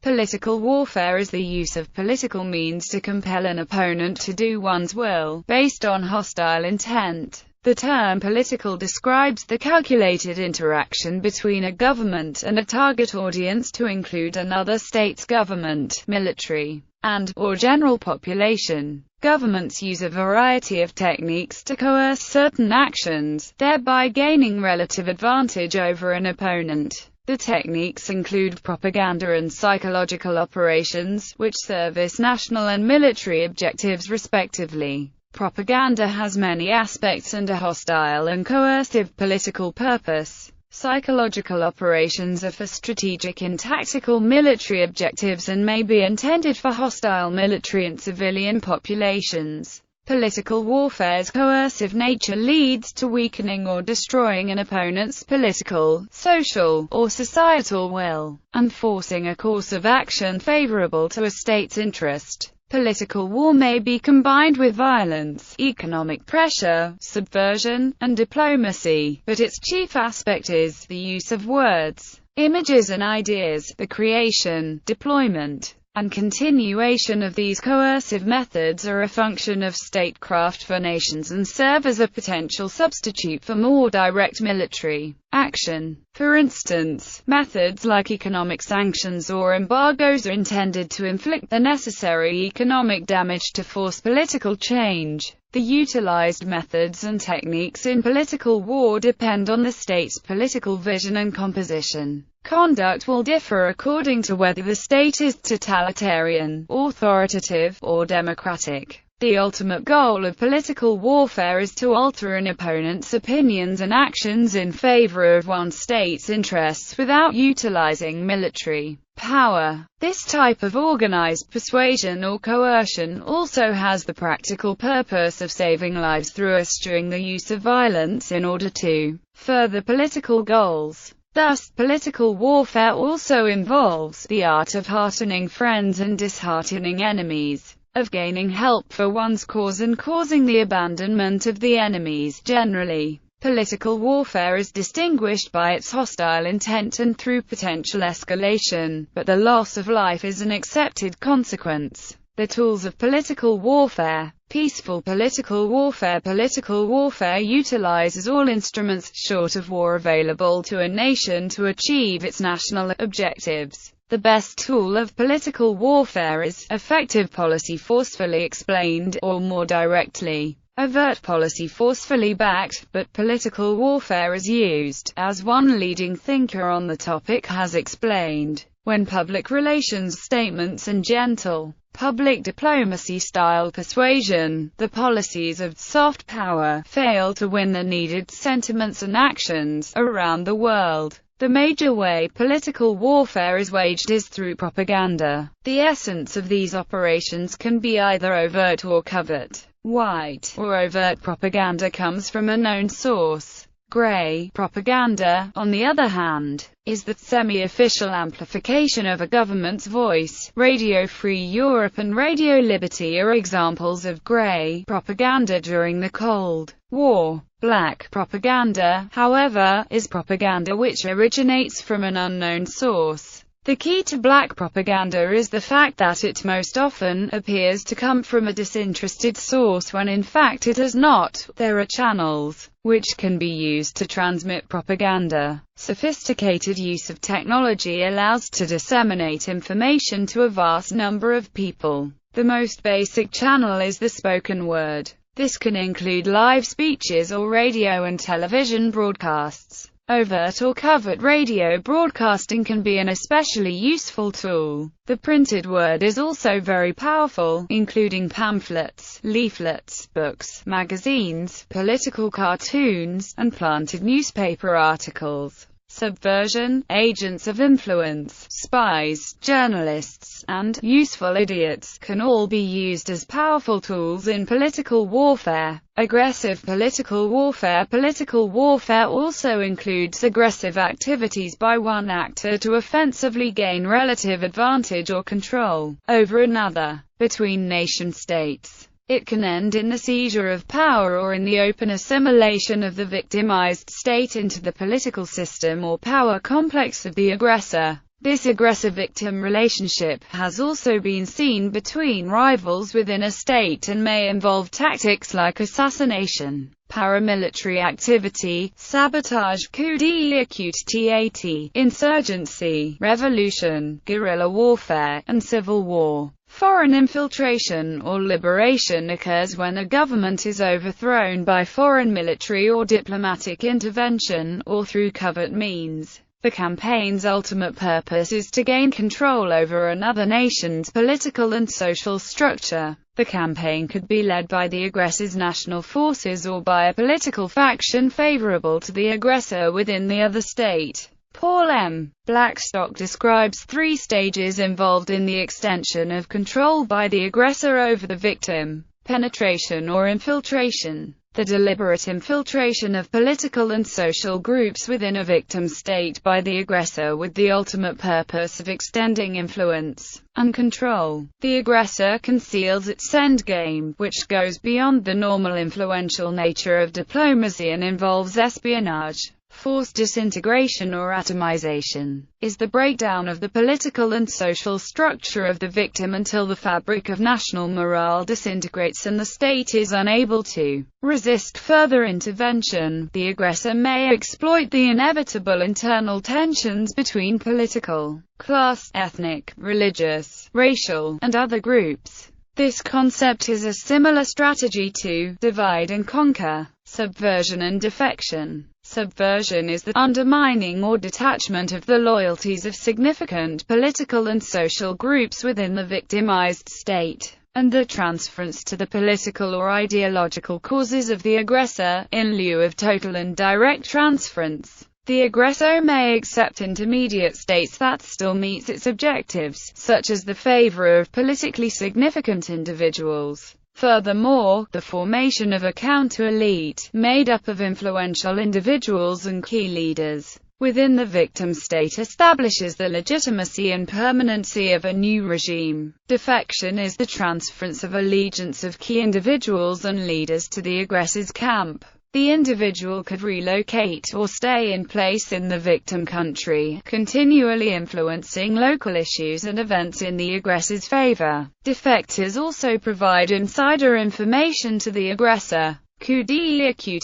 Political warfare is the use of political means to compel an opponent to do one's will, based on hostile intent. The term political describes the calculated interaction between a government and a target audience to include another state's government, military, and/or general population. Governments use a variety of techniques to coerce certain actions, thereby gaining relative advantage over an opponent. The techniques include propaganda and psychological operations, which service national and military objectives respectively. Propaganda has many aspects and a hostile and coercive political purpose. Psychological operations are for strategic and tactical military objectives and may be intended for hostile military and civilian populations. Political warfare's coercive nature leads to weakening or destroying an opponent's political, social, or societal will, and forcing a course of action favorable to a state's interest. Political war may be combined with violence, economic pressure, subversion, and diplomacy, but its chief aspect is the use of words, images and ideas. The creation, deployment, and continuation of these coercive methods are a function of statecraft for nations and serve as a potential substitute for more direct military action. For instance, methods like economic sanctions or embargoes are intended to inflict the necessary economic damage to force political change. The utilized methods and techniques in political war depend on the state's political vision and composition. Conduct will differ according to whether the state is totalitarian, authoritative, or democratic. The ultimate goal of political warfare is to alter an opponent's opinions and actions in favor of one state's interests without utilizing military power. This type of organized persuasion or coercion also has the practical purpose of saving lives through eschewing the use of violence in order to further political goals. Thus, political warfare also involves the art of heartening friends and disheartening enemies, of gaining help for one's cause and causing the abandonment of the enemies. Generally, political warfare is distinguished by its hostile intent and through potential escalation, but the loss of life is an accepted consequence. The tools of political warfare. Peaceful political warfare. Political warfare utilizes all instruments, short of war, available to a nation to achieve its national objectives. The best tool of political warfare is effective policy forcefully explained, or more directly, overt policy forcefully backed, but political warfare is used, as one leading thinker on the topic has explained, when public relations statements and gentle, public diplomacy-style persuasion, the policies of soft power, fail to win the needed sentiments and actions around the world. The major way political warfare is waged is through propaganda. The essence of these operations can be either overt or covert. White or overt propaganda comes from a known source. Grey propaganda, on the other hand, is the semi-official amplification of a government's voice. Radio Free Europe and Radio Liberty are examples of grey propaganda during the Cold War. Black propaganda, however, is propaganda which originates from an unknown source. The key to black propaganda is the fact that it most often appears to come from a disinterested source when in fact it does not. There are channels which can be used to transmit propaganda. Sophisticated use of technology allows to disseminate information to a vast number of people. The most basic channel is the spoken word. This can include live speeches or radio and television broadcasts. Overt or covert radio broadcasting can be an especially useful tool. The printed word is also very powerful, including pamphlets, leaflets, books, magazines, political cartoons, and planted newspaper articles. Subversion, agents of influence, spies, journalists, and useful idiots can all be used as powerful tools in political warfare. Aggressive political warfare. Political warfare also includes aggressive activities by one actor to offensively gain relative advantage or control over another. Between nation-states, it can end in the seizure of power or in the open assimilation of the victimized state into the political system or power complex of the aggressor. This aggressor-victim relationship has also been seen between rivals within a state and may involve tactics like assassination, paramilitary activity, sabotage, coup d'état, insurgency, revolution, guerrilla warfare, and civil war. Foreign infiltration or liberation occurs when a government is overthrown by foreign military or diplomatic intervention, or through covert means. The campaign's ultimate purpose is to gain control over another nation's political and social structure. The campaign could be led by the aggressor's national forces or by a political faction favorable to the aggressor within the other state. Paul M. Blackstock describes 3 stages involved in the extension of control by the aggressor over the victim: penetration or infiltration, the deliberate infiltration of political and social groups within a victim state by the aggressor with the ultimate purpose of extending influence and control. The aggressor conceals its endgame, which goes beyond the normal influential nature of diplomacy and involves espionage. Forced disintegration or atomization is the breakdown of the political and social structure of the victim until the fabric of national morale disintegrates and the state is unable to resist further intervention. The aggressor may exploit the inevitable internal tensions between political, class, ethnic, religious, racial, and other groups. This concept is a similar strategy to divide and conquer, subversion and defection. Subversion is the undermining or detachment of the loyalties of significant political and social groups within the victimized state, and the transference to the political or ideological causes of the aggressor, in lieu of total and direct transference. The aggressor may accept intermediate states that still meets its objectives, such as the favor of politically significant individuals. Furthermore, the formation of a counter-elite, made up of influential individuals and key leaders, within the victim state establishes the legitimacy and permanency of a new regime. Defection is the transference of allegiance of key individuals and leaders to the aggressor's camp. The individual could relocate or stay in place in the victim country, continually influencing local issues and events in the aggressor's favor. Defectors also provide insider information to the aggressor. Coup d'état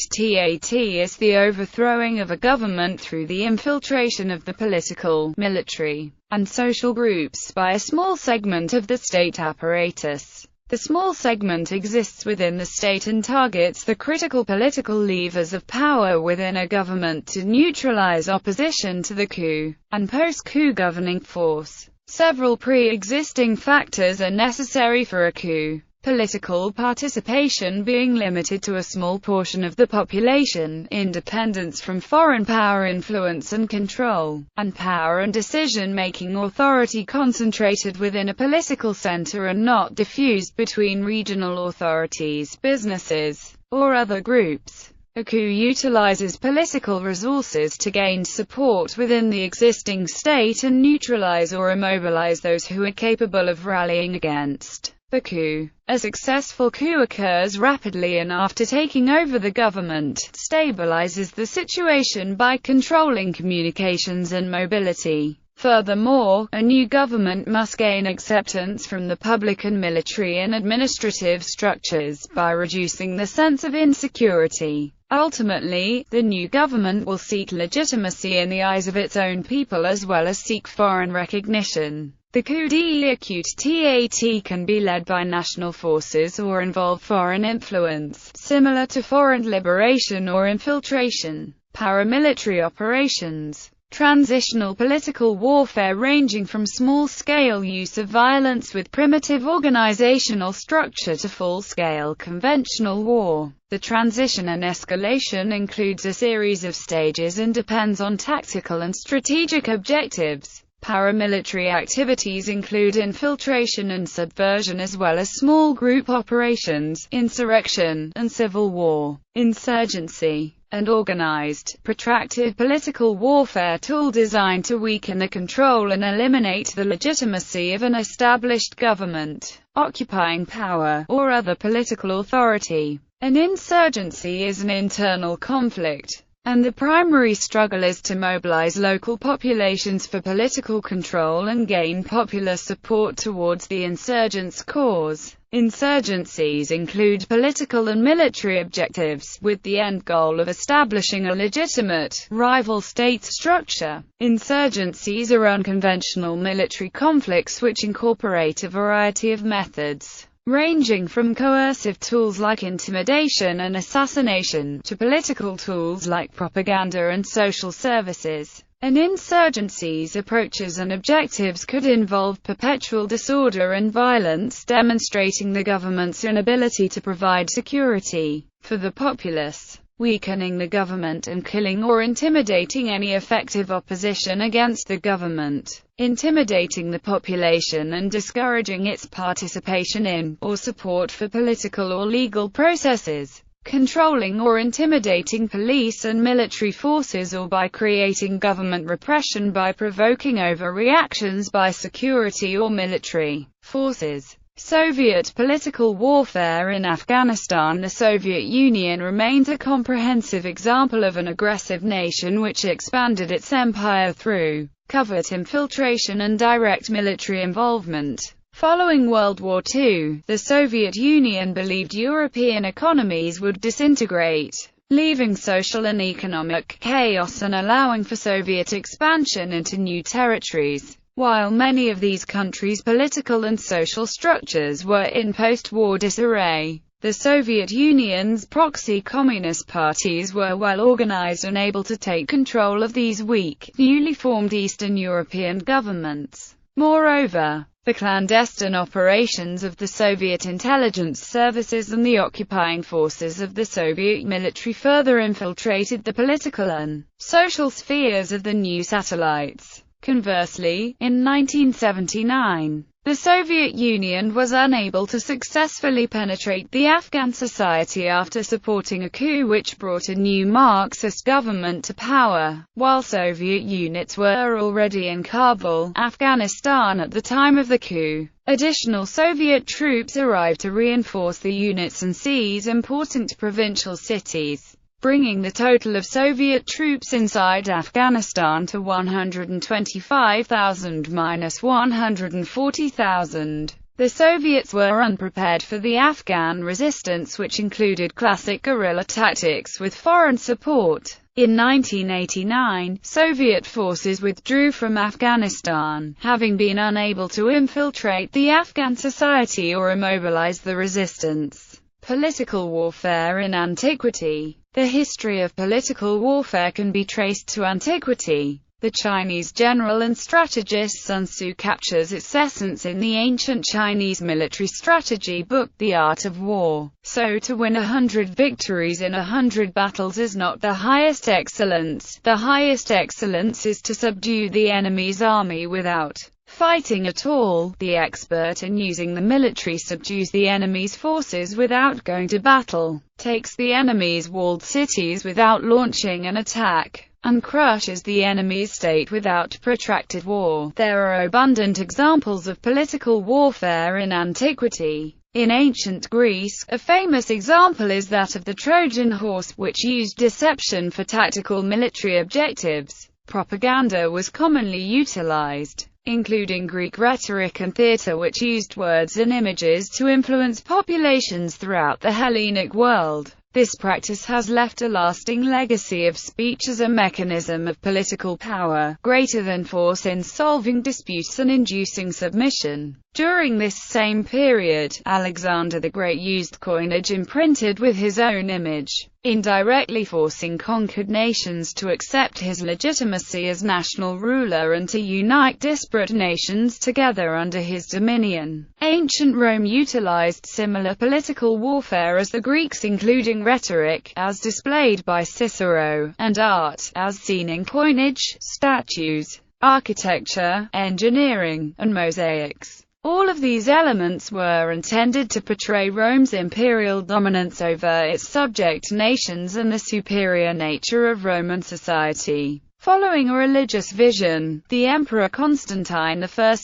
is the overthrowing of a government through the infiltration of the political, military, and social groups by a small segment of the state apparatus. The small segment exists within the state and targets the critical political levers of power within a government to neutralize opposition to the coup and post-coup governing force. Several pre-existing factors are necessary for a coup. Political participation being limited to a small portion of the population, independence from foreign power influence and control, and power and decision-making authority concentrated within a political center and not diffused between regional authorities, businesses, or other groups. A coup utilizes political resources to gain support within the existing state and neutralize or immobilize those who are capable of rallying against the coup. A successful coup occurs rapidly and after taking over the government, stabilizes the situation by controlling communications and mobility. Furthermore, a new government must gain acceptance from the public and military and administrative structures by reducing the sense of insecurity. Ultimately, the new government will seek legitimacy in the eyes of its own people as well as seek foreign recognition. The coup d'état can be led by national forces or involve foreign influence, similar to foreign liberation or infiltration. Paramilitary operations. Transitional political warfare ranging from small-scale use of violence with primitive organizational structure to full-scale conventional war. The transition and escalation includes a series of stages and depends on tactical and strategic objectives. Paramilitary activities include infiltration and subversion as well as small group operations, insurrection, and civil war. Insurgency and organized, protracted political warfare tool designed to weaken the control and eliminate the legitimacy of an established government, occupying power, or other political authority. An insurgency is an internal conflict and the primary struggle is to mobilize local populations for political control and gain popular support towards the insurgents' cause. Insurgencies include political and military objectives, with the end goal of establishing a legitimate, rival state structure. Insurgencies are unconventional military conflicts which incorporate a variety of methods, ranging from coercive tools like intimidation and assassination, to political tools like propaganda and social services. An insurgency's approaches and objectives could involve perpetual disorder and violence, demonstrating the government's inability to provide security for the populace, weakening the government and killing or intimidating any effective opposition against the government, intimidating the population and discouraging its participation in, or support for political or legal processes, controlling or intimidating police and military forces, or by creating government repression by provoking overreactions by security or military forces. Soviet political warfare in Afghanistan. The Soviet Union remains a comprehensive example of an aggressive nation which expanded its empire through covert infiltration and direct military involvement. Following World War II, the Soviet Union believed European economies would disintegrate, leaving social and economic chaos and allowing for Soviet expansion into new territories. While many of these countries' political and social structures were in post-war disarray, the Soviet Union's proxy communist parties were well organized and able to take control of these weak, newly formed Eastern European governments. Moreover, the clandestine operations of the Soviet intelligence services and the occupying forces of the Soviet military further infiltrated the political and social spheres of the new satellites. Conversely, in 1979, the Soviet Union was unable to successfully penetrate the Afghan society after supporting a coup which brought a new Marxist government to power. While Soviet units were already in Kabul, Afghanistan at the time of the coup, additional Soviet troops arrived to reinforce the units and seize important provincial cities, bringing the total of Soviet troops inside Afghanistan to 125,000–140,000. The Soviets were unprepared for the Afghan resistance, which included classic guerrilla tactics with foreign support. In 1989, Soviet forces withdrew from Afghanistan, having been unable to infiltrate the Afghan society or immobilize the resistance. Political warfare in antiquity. The history of political warfare can be traced to antiquity. The Chinese general and strategist Sun Tzu captures its essence in the ancient Chinese military strategy book, The Art of War. So to win 100 victories in 100 battles is not the highest excellence. The highest excellence is to subdue the enemy's army without fighting at all. The expert in using the military subdues the enemy's forces without going to battle, takes the enemy's walled cities without launching an attack, and crushes the enemy's state without protracted war. There are abundant examples of political warfare in antiquity. In ancient Greece, a famous example is that of the Trojan horse, which used deception for tactical military objectives. Propaganda was commonly utilized, including Greek rhetoric and theatre, which used words and images to influence populations throughout the Hellenic world. This practice has left a lasting legacy of speech as a mechanism of political power, greater than force in solving disputes and inducing submission. During this same period, Alexander the Great used coinage imprinted with his own image, indirectly forcing conquered nations to accept his legitimacy as national ruler and to unite disparate nations together under his dominion. Ancient Rome utilized similar political warfare as the Greeks, including rhetoric, as displayed by Cicero, and art, as seen in coinage, statues, architecture, engineering, and mosaics. All of these elements were intended to portray Rome's imperial dominance over its subject nations and the superior nature of Roman society. Following a religious vision, the Emperor Constantine I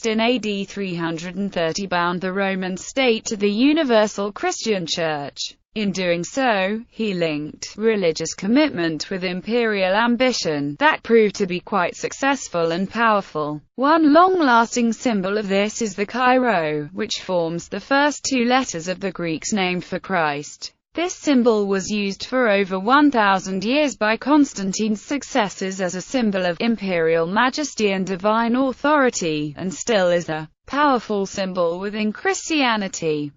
in AD 330 bound the Roman state to the universal Christian Church. In doing so, he linked religious commitment with imperial ambition. That proved to be quite successful and powerful. One long-lasting symbol of this is the Chi-Rho, which forms the first two letters of the Greek's name for Christ. This symbol was used for over 1,000 years by Constantine's successors as a symbol of imperial majesty and divine authority, and still is a powerful symbol within Christianity.